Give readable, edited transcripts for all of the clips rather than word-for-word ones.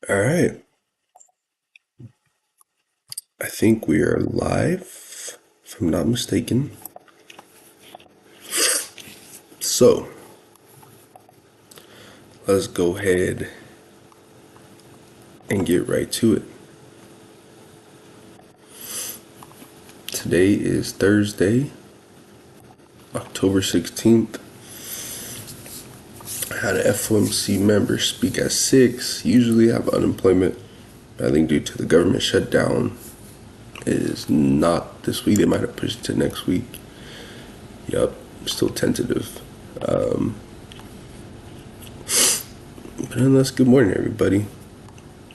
All right. I think we are live, if I'm not mistaken. So, let's go ahead and get right to it. Today is Thursday, October 16th. I had an FOMC member speak at 6. Usually I have unemployment. I think due to the government shutdown, it is not this week. They might have pushed it to next week. Yup, still tentative. But nonetheless, good morning, everybody.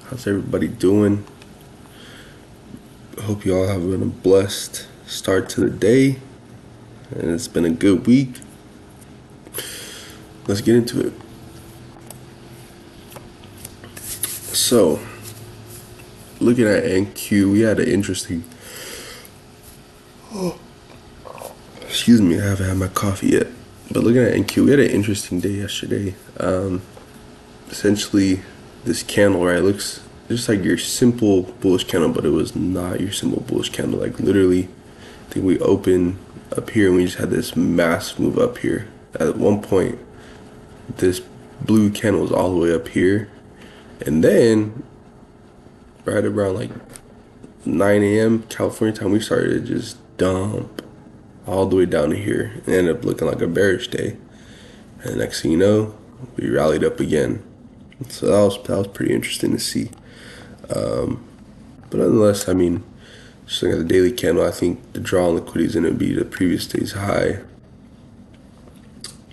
How's everybody doing? Hope you all have been a blessed start to the day, and it's been a good week. Let's get into it. So, looking at NQ, we had an interesting. Excuse me, I haven't had my coffee yet. But looking at NQ, we had an interesting day yesterday. Essentially, this candle, right, looks just like your simple bullish candle, but it was not your simple bullish candle. Like literally, I think we opened up here and we just had this massive move up here. At one point, this blue candle was all the way up here, and then right around like 9 a.m. California time, we started to just dump all the way down to here and ended up looking like a bearish day. And next thing you know, we rallied up again. So that was pretty interesting to see. But nonetheless, I mean, just looking at the daily candle, I think the draw on liquidity is going to be the previous day's high.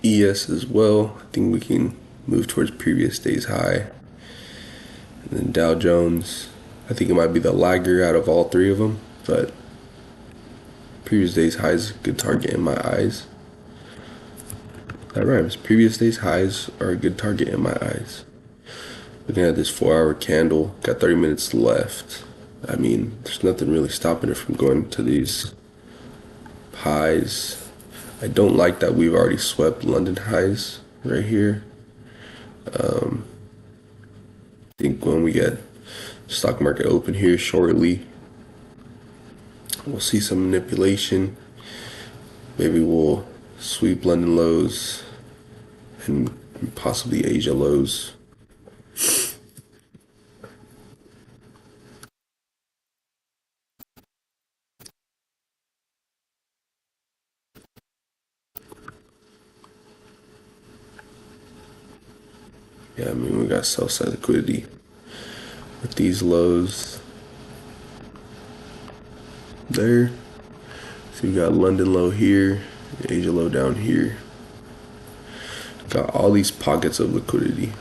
ES as well. I think we can move towards previous day's high. And then Dow Jones, I think it might be the lagger out of all three of them, but previous day's high is a good target in my eyes. That rhymes. Previous day's highs are a good target in my eyes. Looking at this 4-hour candle, got 30 minutes left. I mean, there's nothing really stopping it from going to these highs. I don't like that we've already swept London highs right here. I think when we get stock market open here shortly, we'll see some manipulation. Maybe we'll sweep London lows and possibly Asia lows. Yeah, I mean, we got sell side liquidity with these lows there. So we got London low here, Asia low down here. Got all these pockets of liquidity.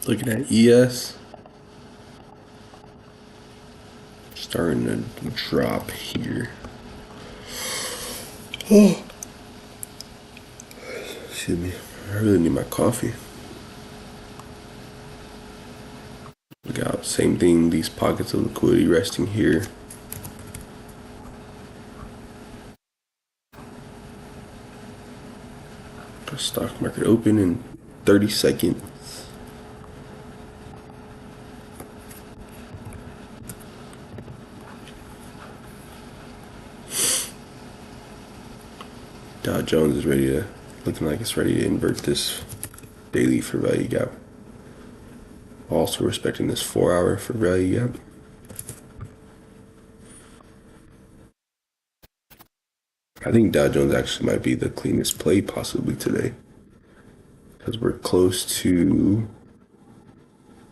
Looking at ES, starting to drop here. Oh, excuse me. I really need my coffee. We got same thing, these pockets of liquidity resting here. Got stock market open in 30 seconds. Dow Jones is looking like it's ready to invert this daily for value gap. Also respecting this 4-hour for value gap. I think Dow Jones actually might be the cleanest play possibly today, because we're close to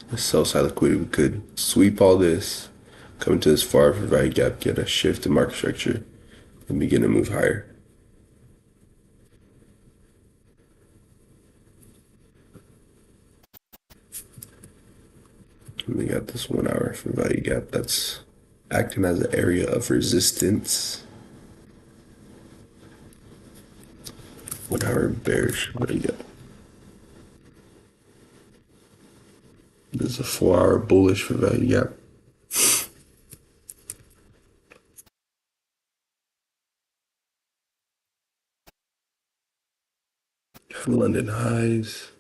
the sell side liquidity. We could sweep all this, coming to this far for value gap, get a shift in market structure, and begin to move higher. And we got this 1 hour for value gap that's acting as an area of resistance. 1 hour bearish value gap. This is a 4 hour bullish for value gap. London highs.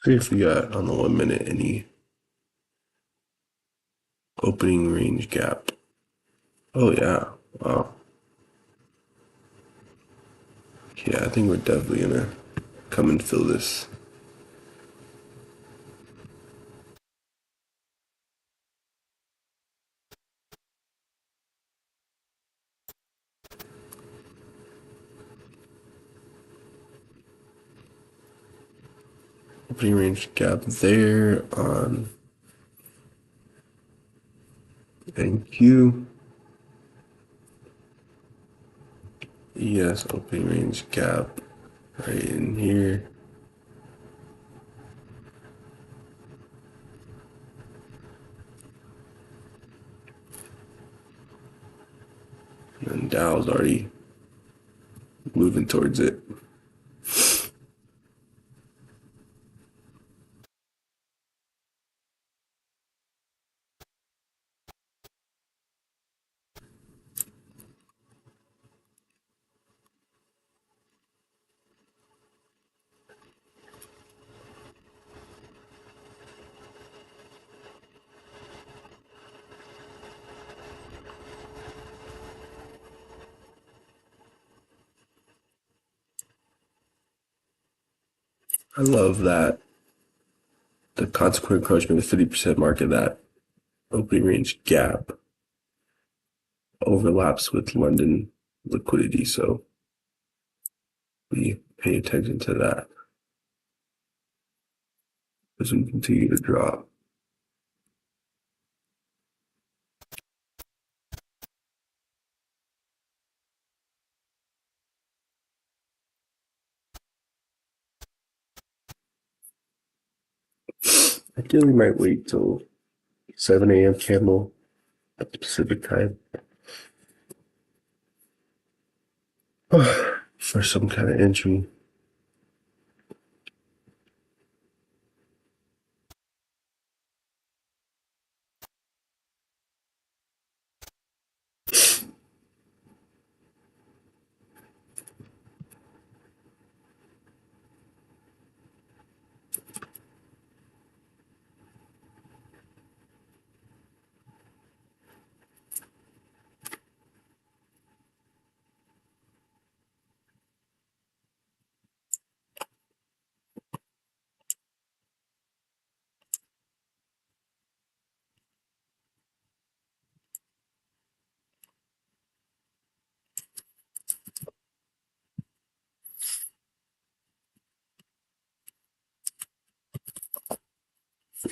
See if we got on the 1 minute any opening range gap. Oh yeah. Wow. Yeah, I think we're definitely gonna come and fill this. Opening range gap there on NQ. Yes, opening range gap right in here. And Dow's already moving towards it. I love that the consequent encroachment of 50% market, that opening range gap overlaps with London liquidity. So we pay attention to that as we continue to drop. Ideally might wait till 7 a.m. candle at the Pacific time for some kind of entry.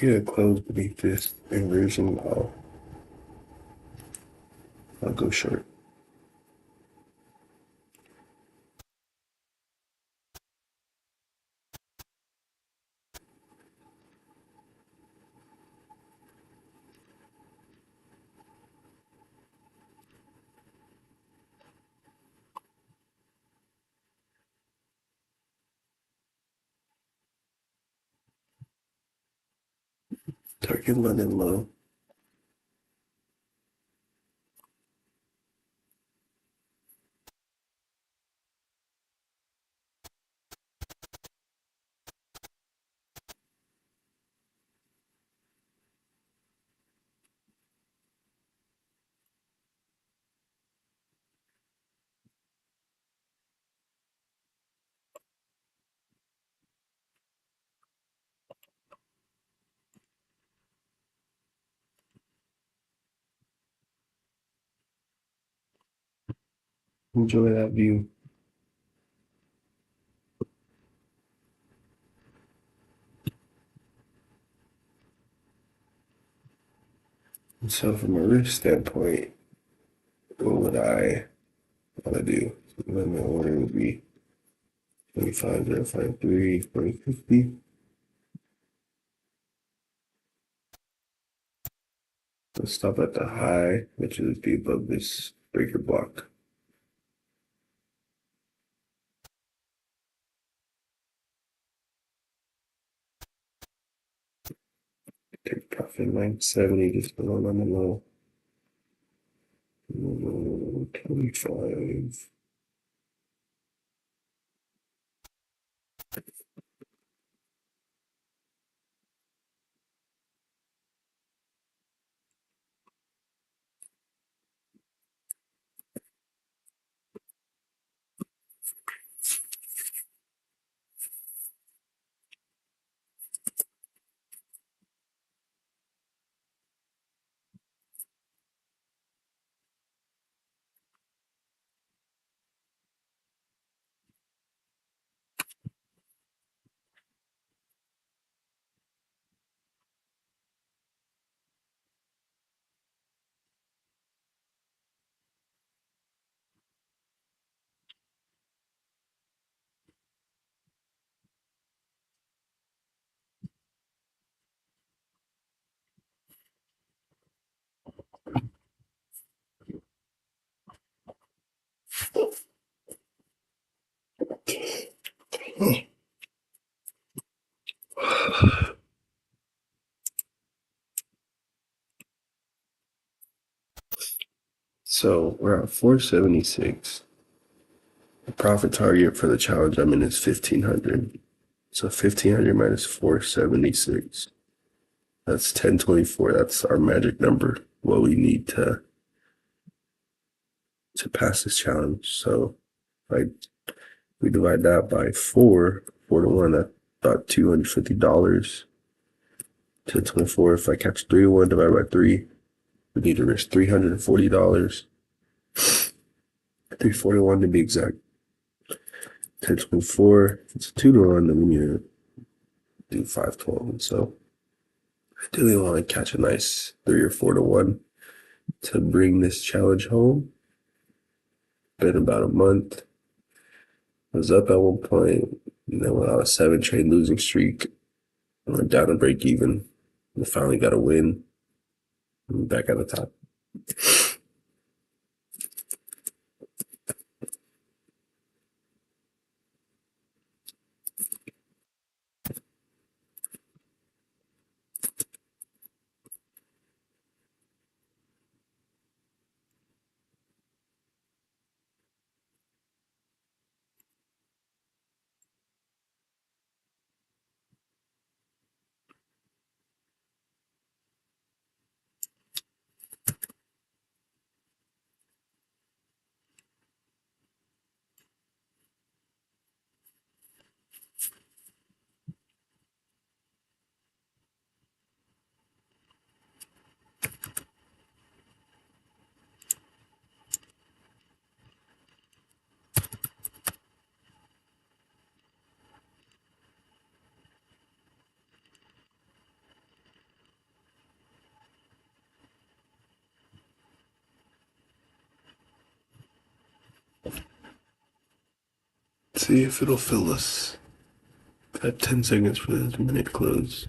get a close beneath this inversion, I'll go short. Target London low. Enjoy that view. And so from a risk standpoint, what would I want to do? So then my order would be 25,053, 4050. Let's stop at the high, which would be above this breaker block. Take profit 970, just below on the low. 25. So we're at 476. The profit target for the challenge I'm in is 1500. So 1500 minus 476. That's 1024. That's our magic number. What we need to pass this challenge. So like we divide that by 4 to 1, that's about $250. 1024. If I catch 3 to 1 divided by 3, we need to risk $340. 341 to be exact. 1024. If it's 2 to 1, then we need to do 512. And so I really want to catch a nice 3 or 4 to 1 to bring this challenge home. Been about a month. I was up at one point, and then went on a 7 trade losing streak. I went down to break even. We finally got a win. I'm back at the top. See if it'll fill us. Got 10 seconds for this minute close.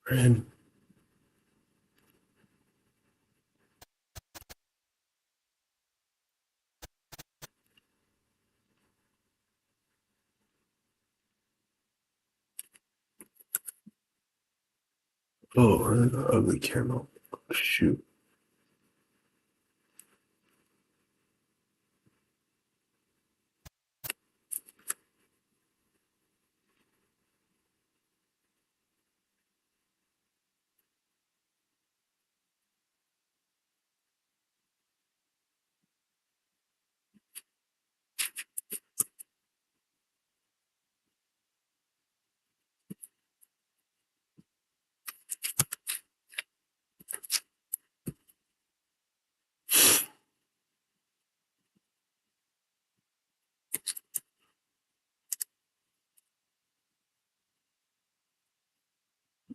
And oh, an ugly candle. Shoot.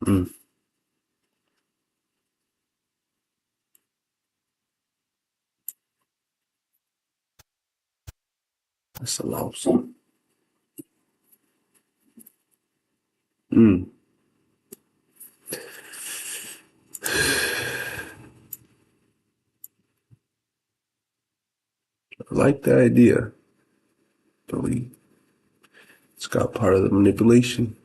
Mm, that's a loss. Mm, I like the idea, but it's got part of the manipulation.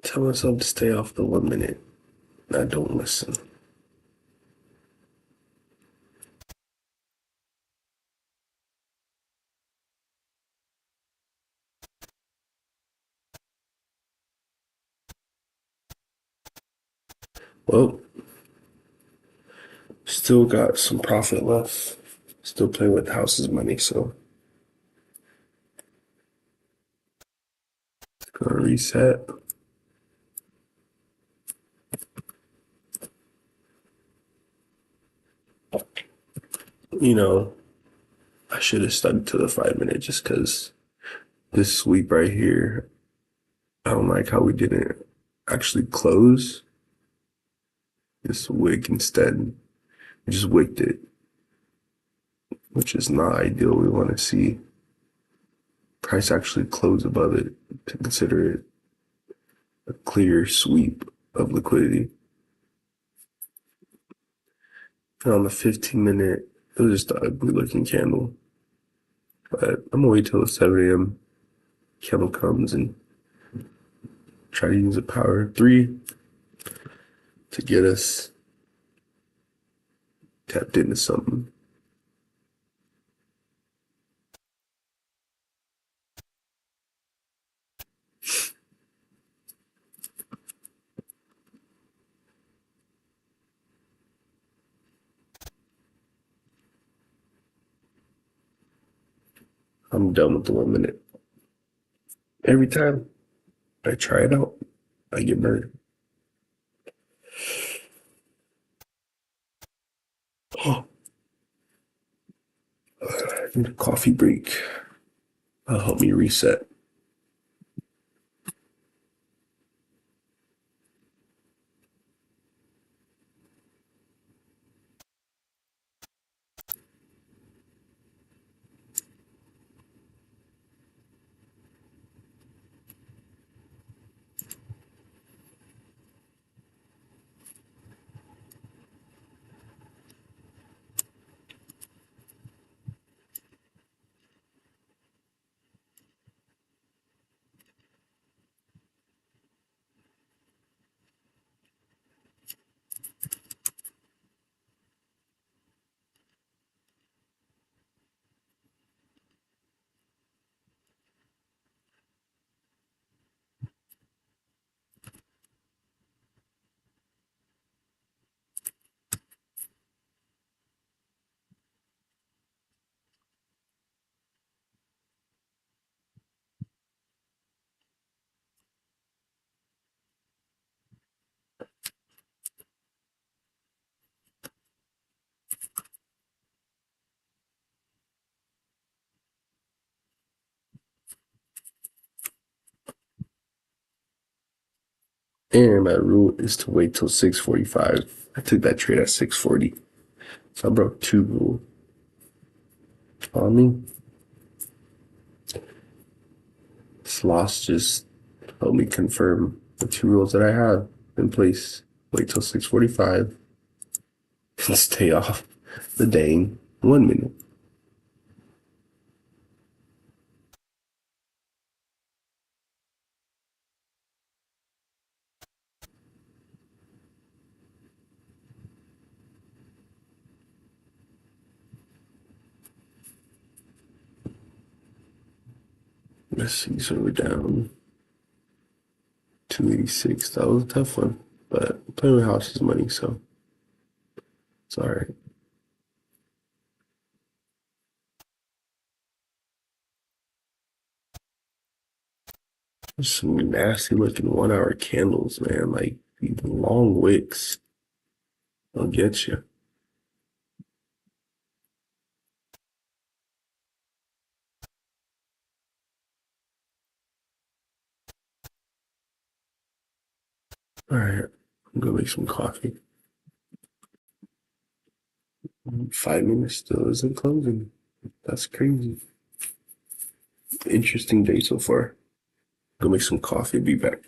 Tell myself to stay off the 1 minute. I don't listen. Well, still got some profit left. Still playing with the house's money, so gonna reset. You know, I should have stuck to the 5 minute just because this sweep right here, I don't like how we didn't actually close this wick instead. We just wicked it, which is not ideal. We want to see price actually close above it to consider it a clear sweep of liquidity. And on the 15 minute, it was just an ugly looking candle. But I'm gonna wait till the 7 a.m. candle comes and try to use a power of 3 to get us tapped into something. I'm done with the 1 minute. Every time I try it out, I get burned. Oh, I need a coffee break. That'll help me reset. And my rule is to wait till 6:45. I took that trade at 6:40. So I broke two rules on me. This loss just helped me confirm the two rules that I have in place. Wait till 6:45 and stay off the dang 1 minute. Let's see, so we're down 286. That was a tough one, but playing with house's money, so it's all right. There's some nasty looking 1 hour candles, man. Like these long wicks. They'll get you. All right, I'm gonna make some coffee. 5 minutes still isn't closing. That's crazy. Interesting day so far. Go make some coffee. Be back.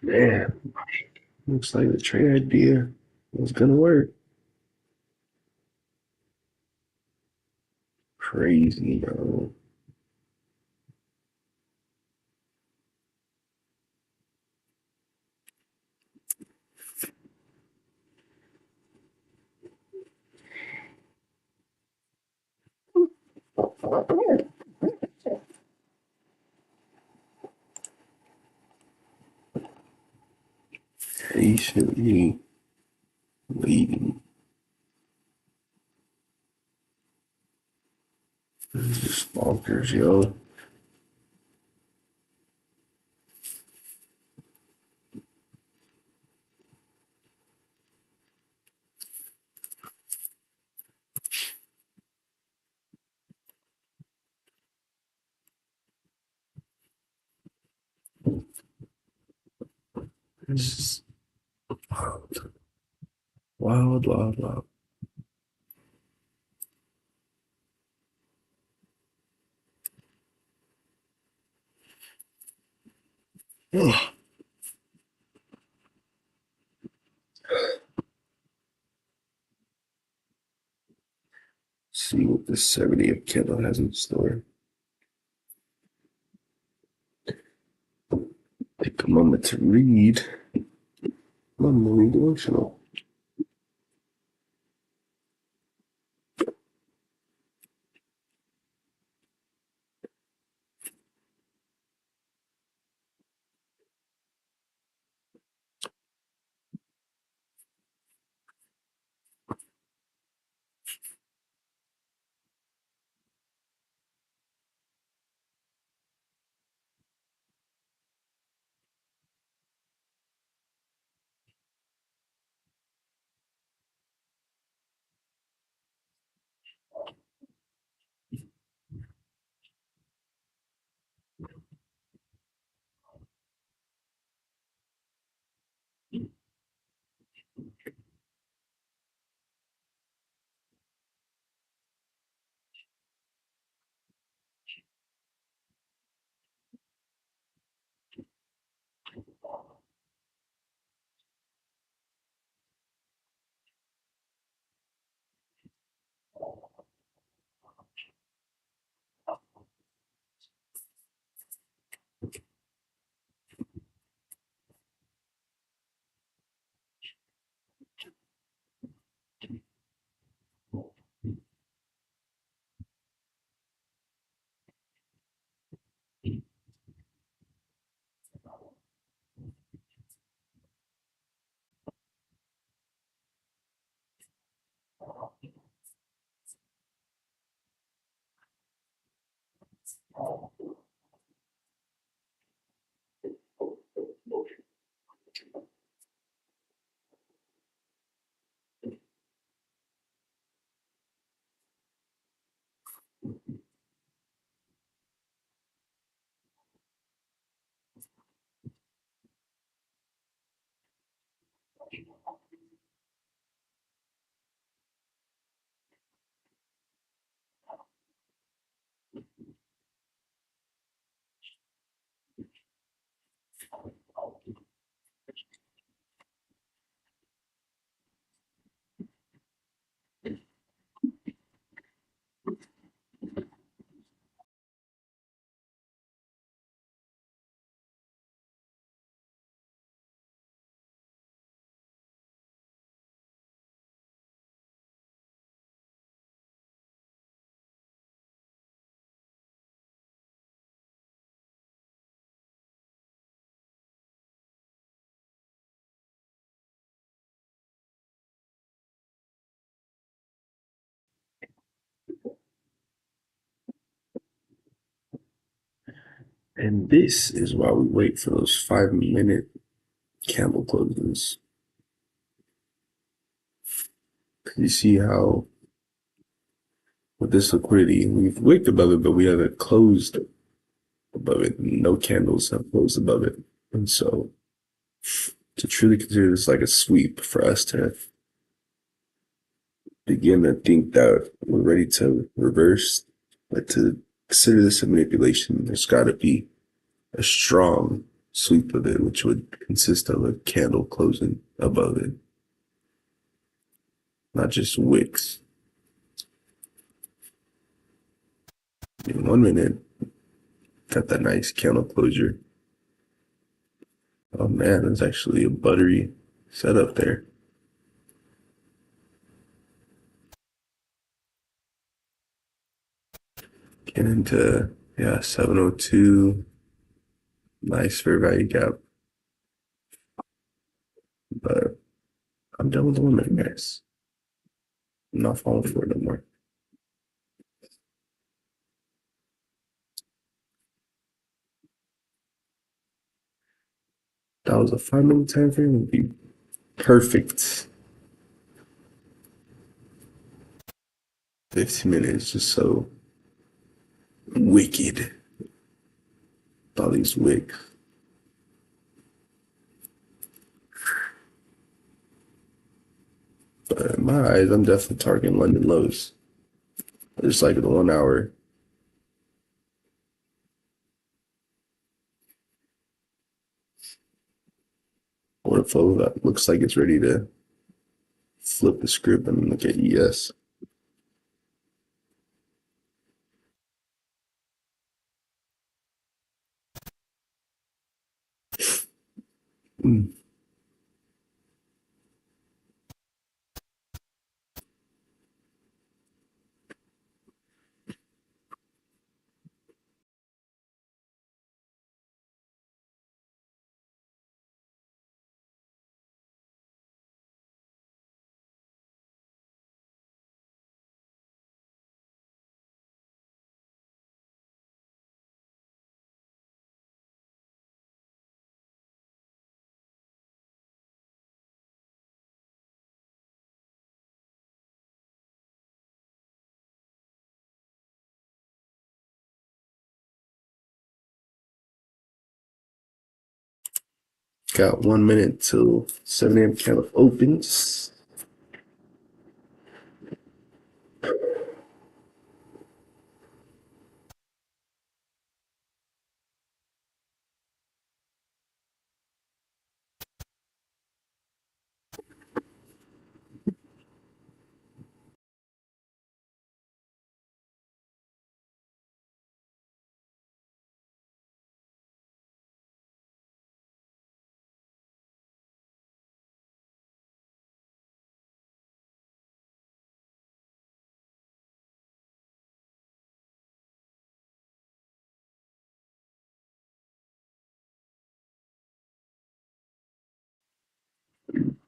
Man, looks like the tray idea was gonna work. Crazy, bro. Patiently waiting. This is just bonkers, yo. This is wild, wild, wild, wild. Ugh. See what this 70th candle has in store. Take a moment to read my morning devotional. And this is why we wait for those 5 minute candle closes. You see how with this liquidity, we've wicked above it, but we haven't closed above it. No candles have closed above it. And so to truly consider this like a sweep for us to begin to think that we're ready to reverse, but to consider this a manipulation, there's got to be a strong sweep of it, which would consist of a candle closing above it, not just wicks. In 1 minute, got that nice candle closure. Oh man, there's actually a buttery setup there. Get into, yeah, 702. Nice fair value gap. But I'm done with the 1 minute, guys. I'm not falling for it no more. That was a 5 minute time frame, would be perfect. 15 minutes, just so wicked. All these wicks. But in my eyes, I'm definitely targeting London lows. Just like the 1 hour. Order flow that looks like it's ready to flip the script and look at ES. Mm. Got 1 minute till 7 a.m. candle opens.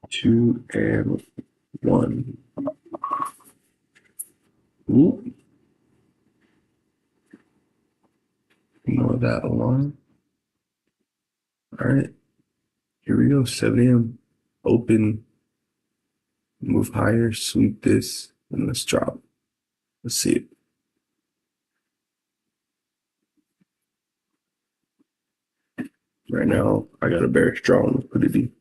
Two and one. Ooh, ignore that alarm. All right, here we go. 7 a.m. Open, move higher, sweep this, and let's drop. Let's see it. Right now, I got a bearish draw on liquidity.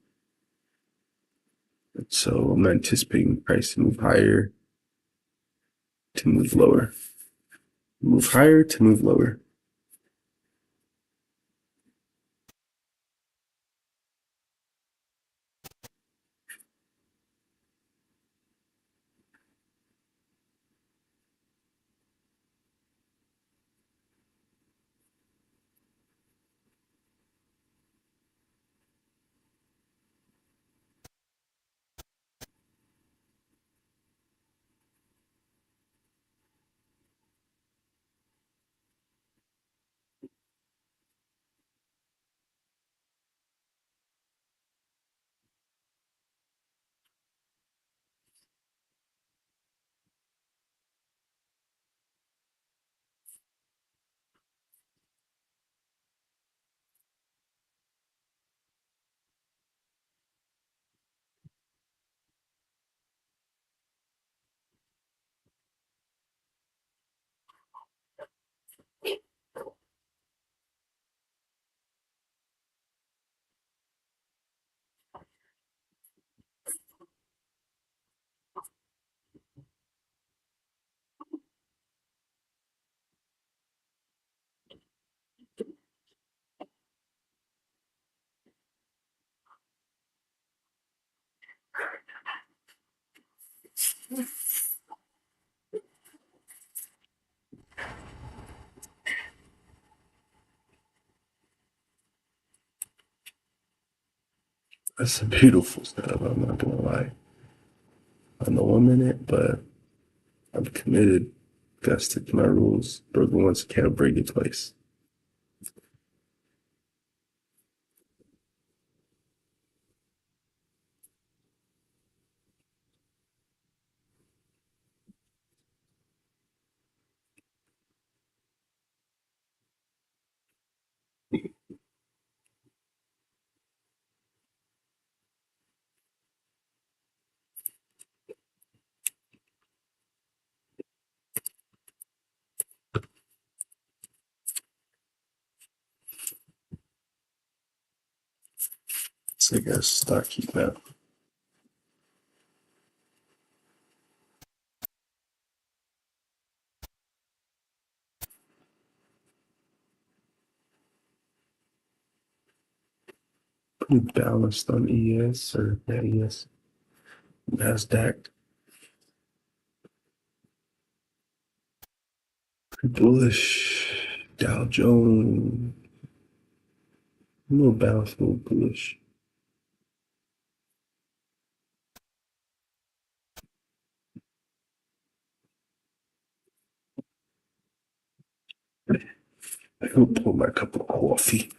So I'm anticipating price to move higher, to move lower. Move higher to move lower. That's a beautiful setup. I'm not gonna lie. I know I'm in it, but I'm committed. Gotta stick to my rules. Broken once, can't break it twice. So I gotta start keeping that. Pretty balanced on ES or yeah, ES. NASDAQ. Pretty bullish. Dow Jones. A little balanced, a little bullish. I go pour my cup of coffee.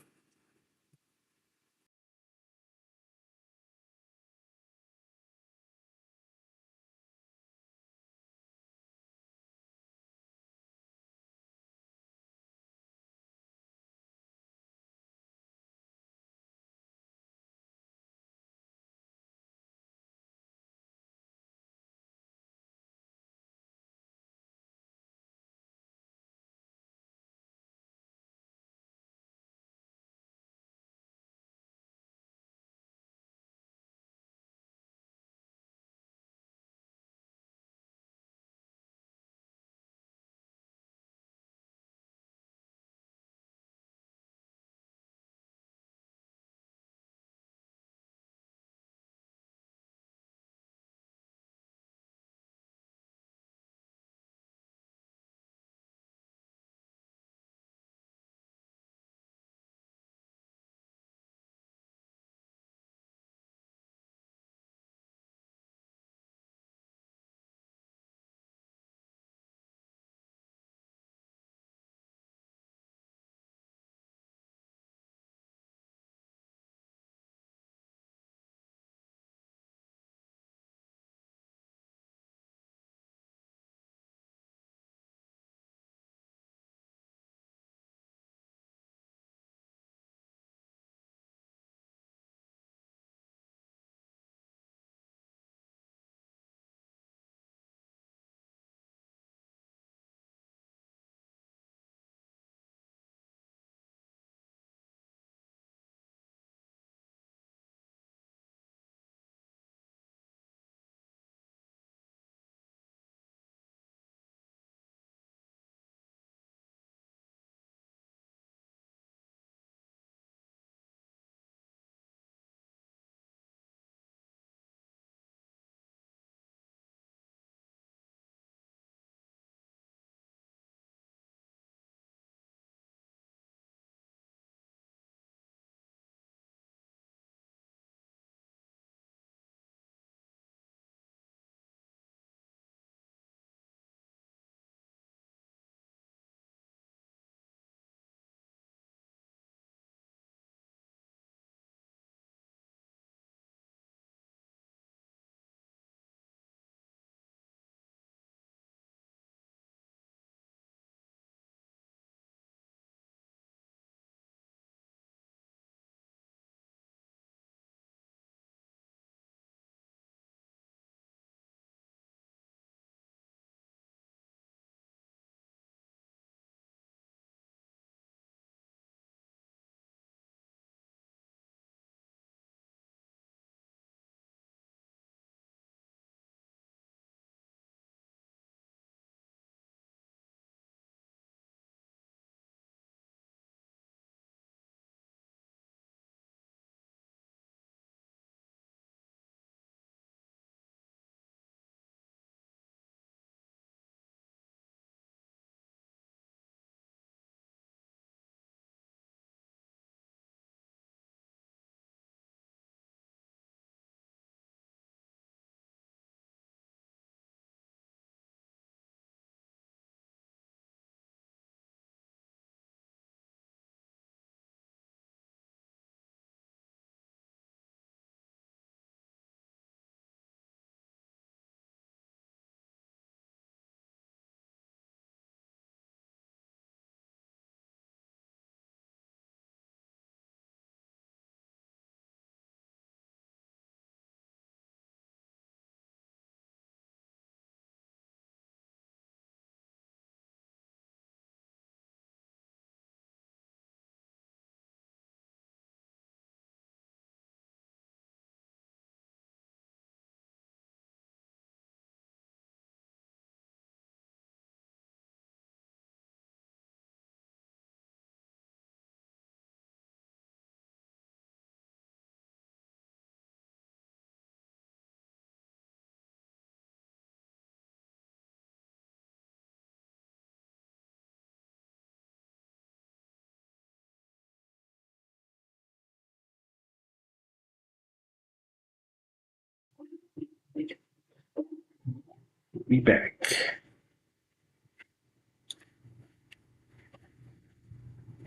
We back.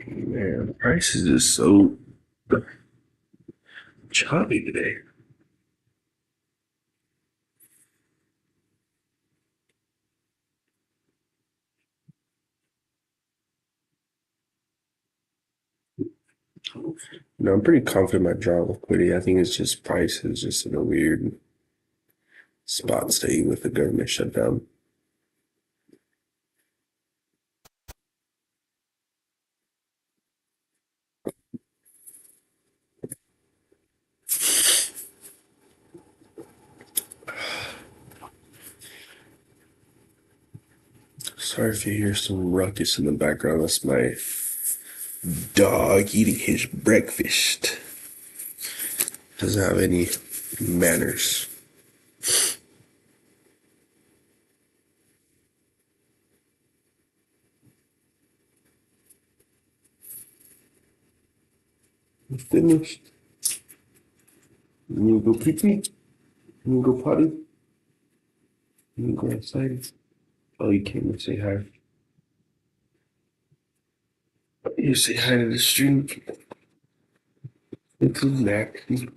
Man, the price is just so choppy today. No, I'm pretty confident my draw liquidity. I think it's just price is just in a weird spot staying with the government shutdown. Sorry if you hear some ruckus in the background. That's my dog eating his breakfast. Doesn't have any manners. You finished? You need to go pee pee? You need to go potty? You need to go outside? Oh, you came to say hi. You say hi to the stream. It's Maxie,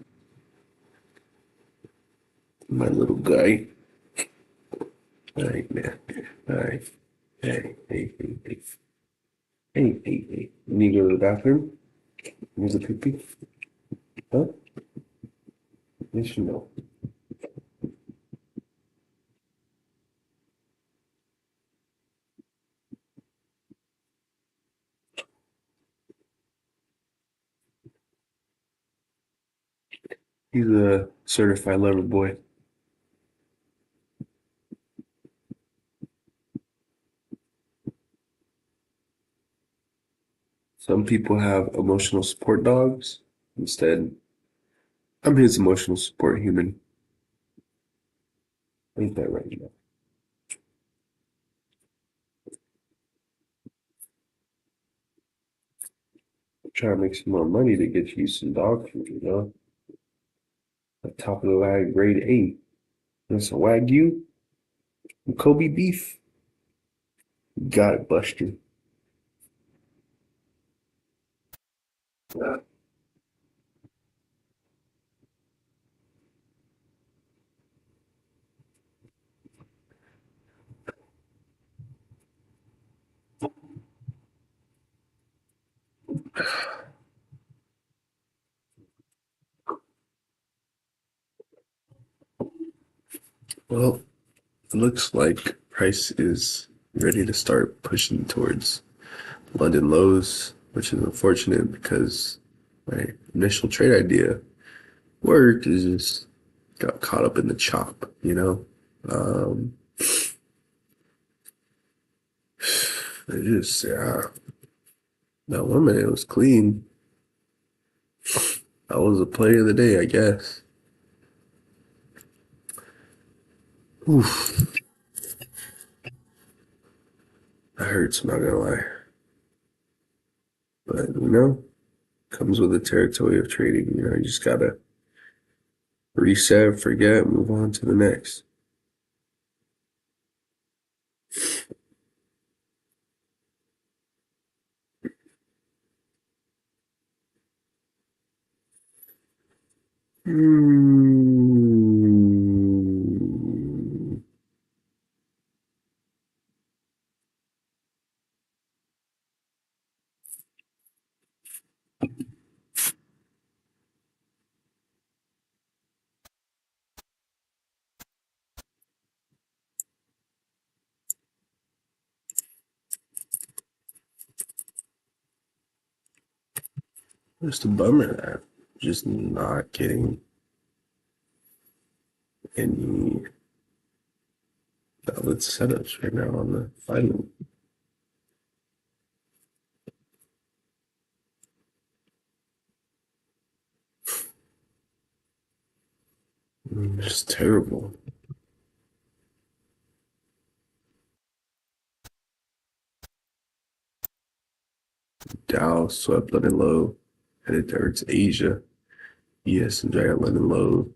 my little guy. All right, man. All right. Hey, hey, hey, hey. Hey, hey, hey. You need to go to the bathroom? Use a pee pee? Huh? Yes, you know. He's a certified lover boy. Some people have emotional support dogs. Instead, I'm his emotional support human. Ain't that right now? Trying to make some more money to get you some dog food, you know? Like top of the line, grade A. That's a Wagyu, Kobe beef. Got it, Buster. Well, it looks like price is ready to start pushing towards London lows, which is unfortunate because my initial trade idea worked. Is just got caught up in the chop, you know? Um, it just, yeah, that 1 minute was clean. That was a play of the day, I guess. Oof, that hurts, I'm not gonna lie. But, comes with the territory of trading. You just gotta reset, forget, move on to the next. Hmm. Just a bummer that just not getting any valid setups right now on the final. Just terrible. Dow swept London low, headed towards Asia. Yes, and got London low.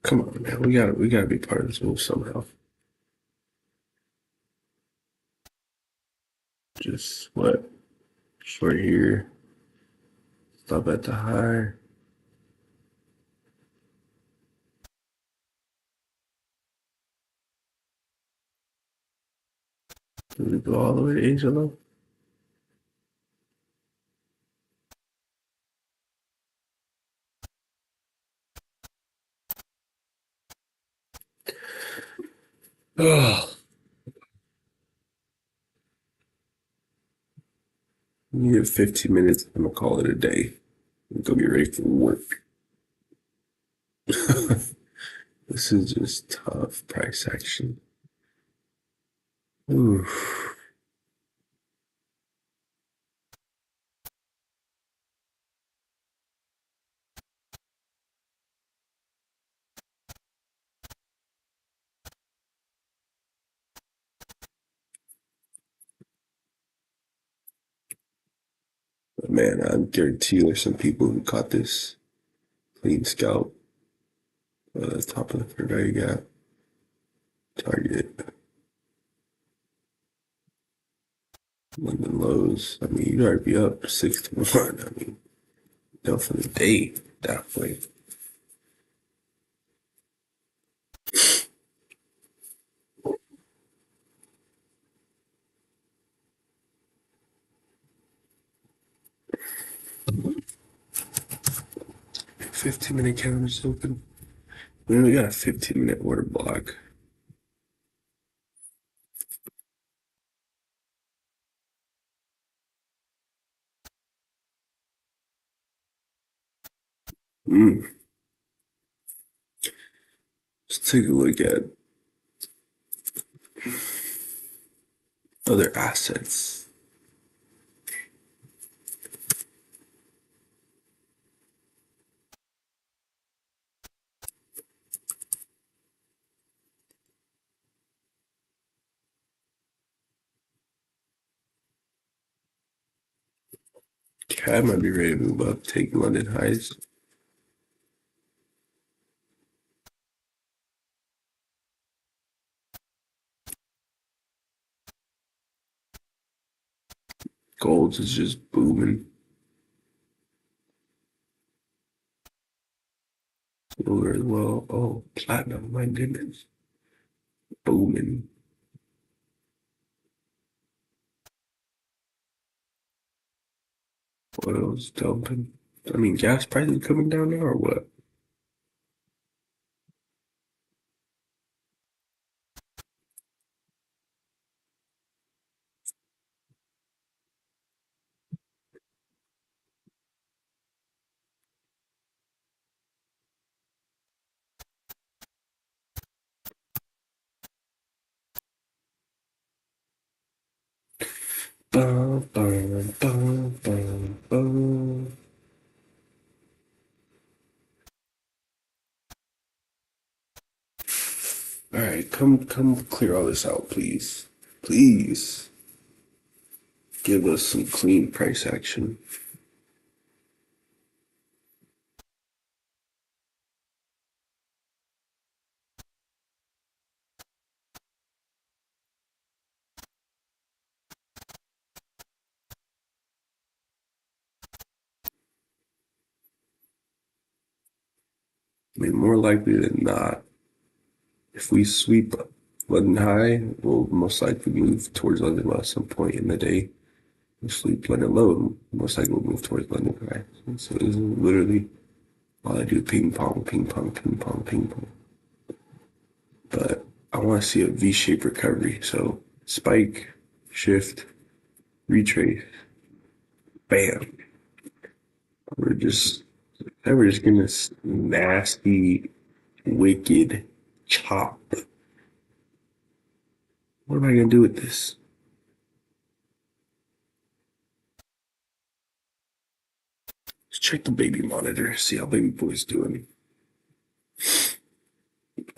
Come on, man. We gotta be part of this move somehow. Just what? Short here. Stop at the high. Do we go all the way to Asia though? Oh, we have 15 minutes. I'm gonna call it a day. Go get ready for work. This is just tough price action. Oof. But man, I guarantee you there's some people who caught this clean scalp. Top of the third eye you got. Target. London lows. I mean, you'd already be up 6 to 1. I mean, done for the day, definitely. Minute 15-minute candles open. We only got a 15-minute order block. Mm. Let's take a look at other assets. CAD might be ready to move up, take London highs. Golds is just booming. Silver as well. Oh, platinum, my goodness. Booming. Oil's dumping. I mean, gas prices coming down now or what? Bum, bum, bum, bum, bum. All right, come clear all this out, please. Please give us some clean price action. I mean, more likely than not, if we sweep London High, we'll most likely move towards London Low at some point in the day. If we sweep London Low, most likely we'll move towards London High. So this is literally all I do: ping pong, ping pong, ping pong, ping pong. But I want to see a V-shaped recovery. So spike, shift, retrace, bam. We're just getting this nasty, wicked chop. What am I gonna do with this? Let's check the baby monitor, see how baby boy's doing.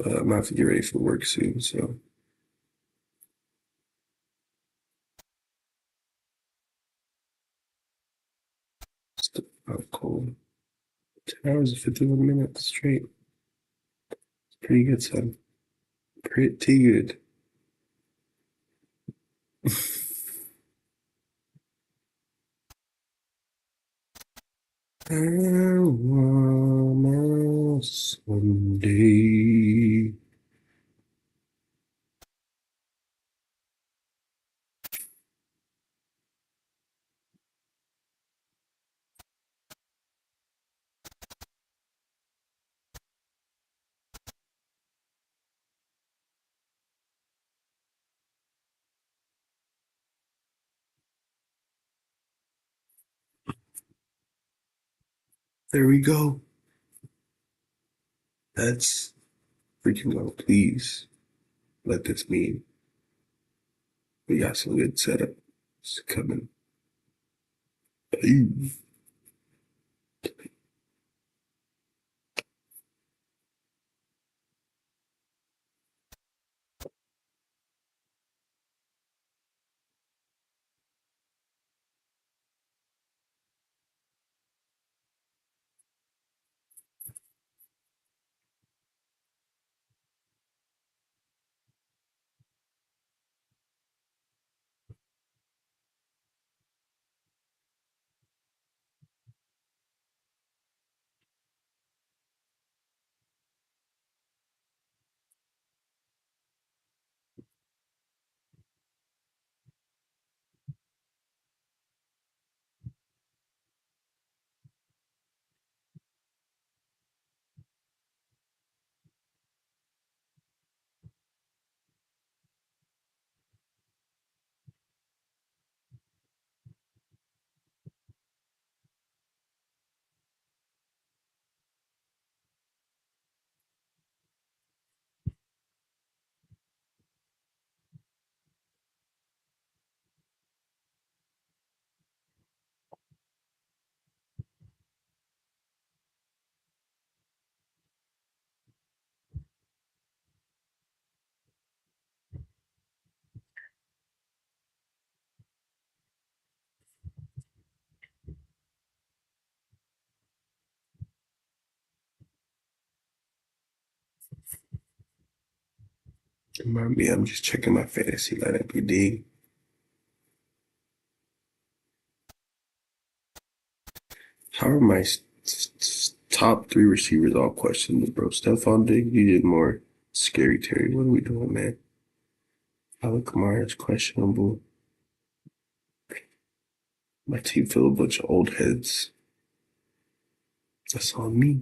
I'm gonna have to get ready for work soon, so I'm cold. 10 hours and 51 minutes straight. Pretty good, son. Pretty good. on a Sunday. There we go. That's freaking low. Please let this mean we got some good setup. It's coming. Ooh. Remind me, I'm just checking my fantasy lineup. You dig? How are my top three receivers all questionable, bro? Stephon Diggs, you did more. Scary Terry, what are we doing, man? Alec Myers, questionable. My team full of a bunch of old heads. That's on me.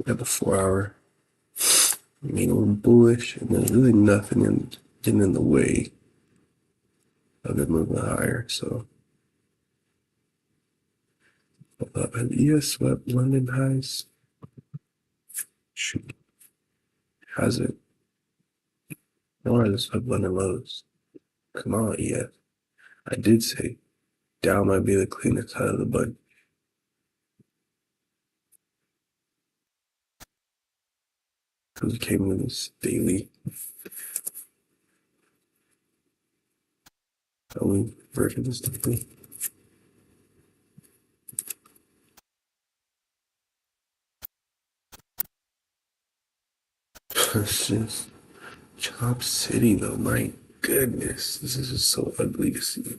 Got the 4 hour. I mean, a little bullish, and there's really nothing getting in the way of it moving higher. So, have ES swept London highs? Shoot, has it? Nor has it swept London lows. Come on, ES. I did say Dow might be the cleanest out of the bunch. Because it came in this daily. Only version this daily. It's just Chop City, though. My goodness, this is just so ugly to see.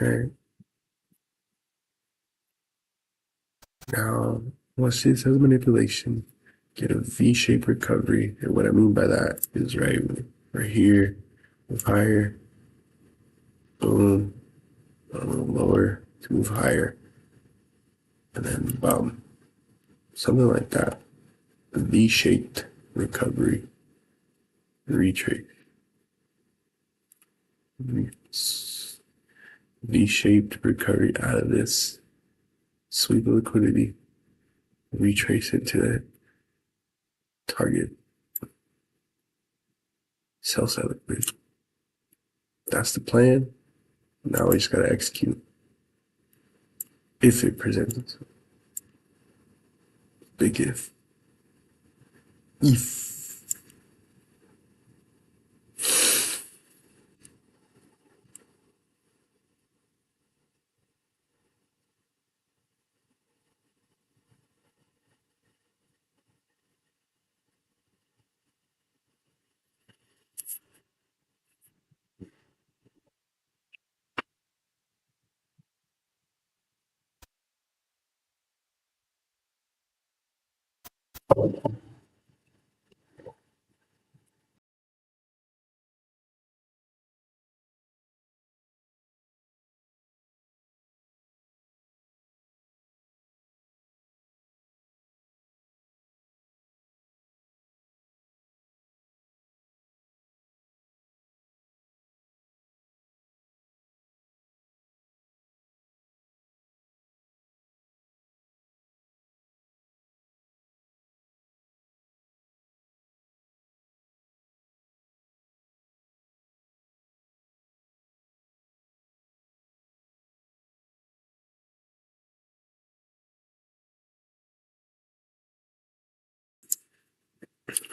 Alright, now let's see. It says manipulation. Get a V-shaped recovery, and what I mean by that is right here, with higher. boom, lower to move higher, and then bum, something like that. A V-shaped recovery, retrace, V-shaped recovery out of this sweep of liquidity, retrace it to the target, sell side liquidity. That's the plan. Now we just gotta execute if it presents itself. Big if. If.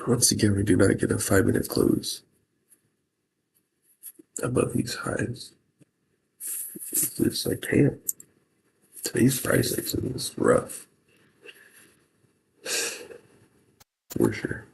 Once again, we do not get a 5-minute close above these highs. It's like, damn, today's price action is rough for sure.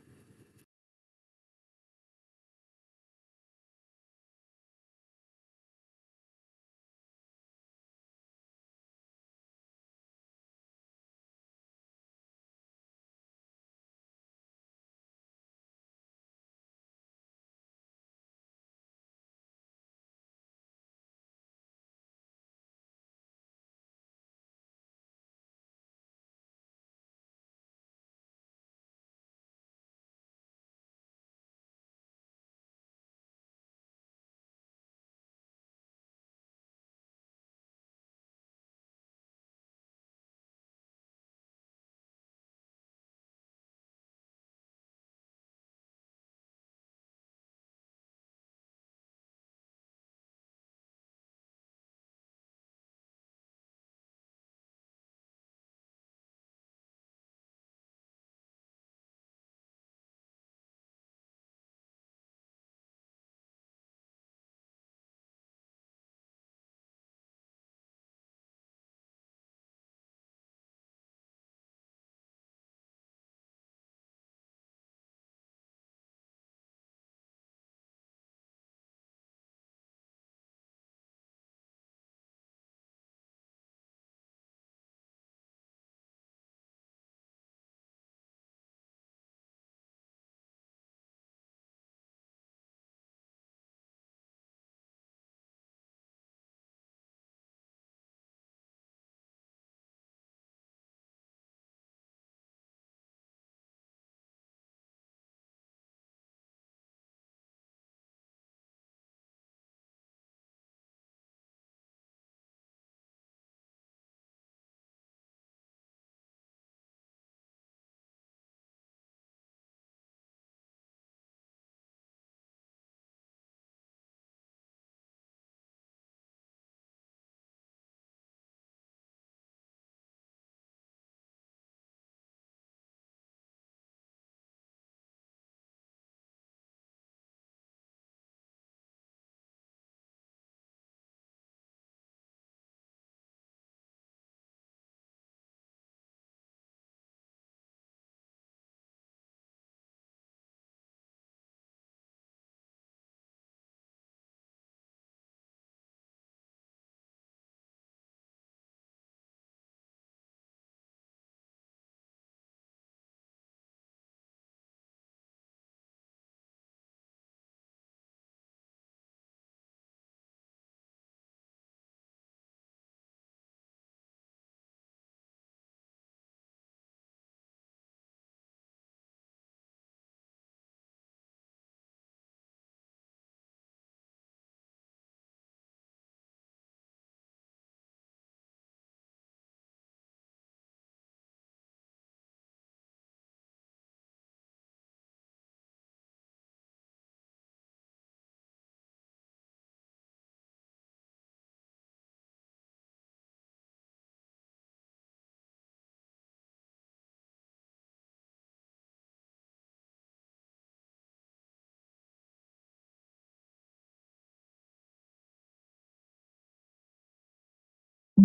Oh,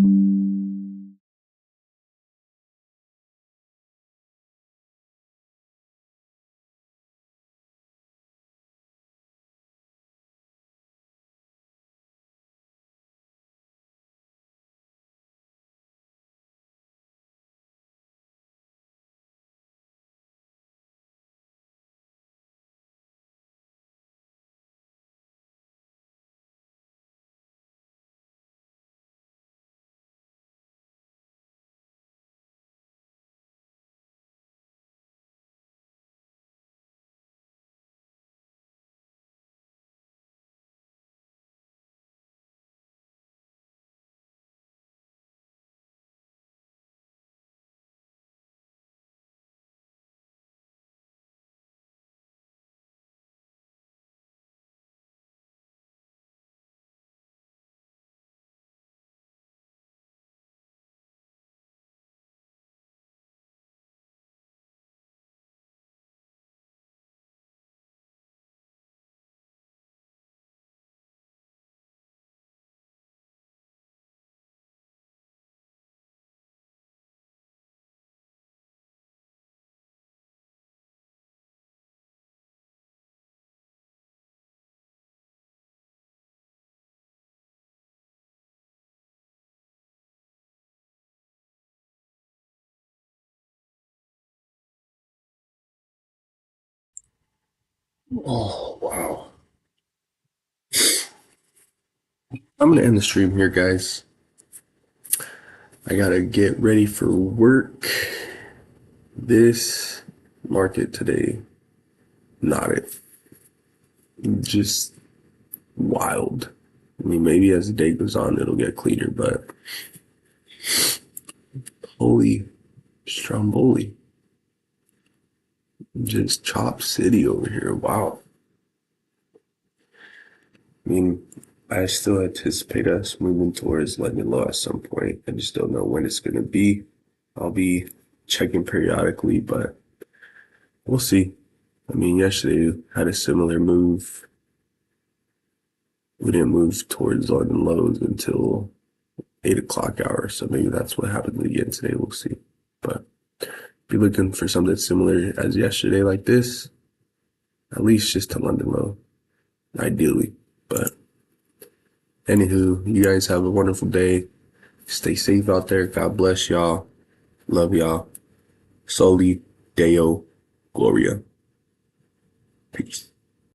wow. I'm gonna end the stream here, guys. I gotta get ready for work. This market today, not it. Just wild. I mean, maybe as the day goes on, it'll get cleaner, but holy stromboli. Just Chop City over here. Wow. I mean, I still anticipate us moving towards London Low at some point. I just don't know when it's gonna be. I'll be checking periodically, but we'll see. I mean, yesterday had a similar move. We didn't move towards London Lows until 8 o'clock hour, so maybe that's what happens again today. We'll see. But be looking for something similar as yesterday, like this, at least just to London Low, ideally. But anywho, you guys have a wonderful day. Stay safe out there. God bless y'all. Love y'all. Soli Deo Gloria. Peace.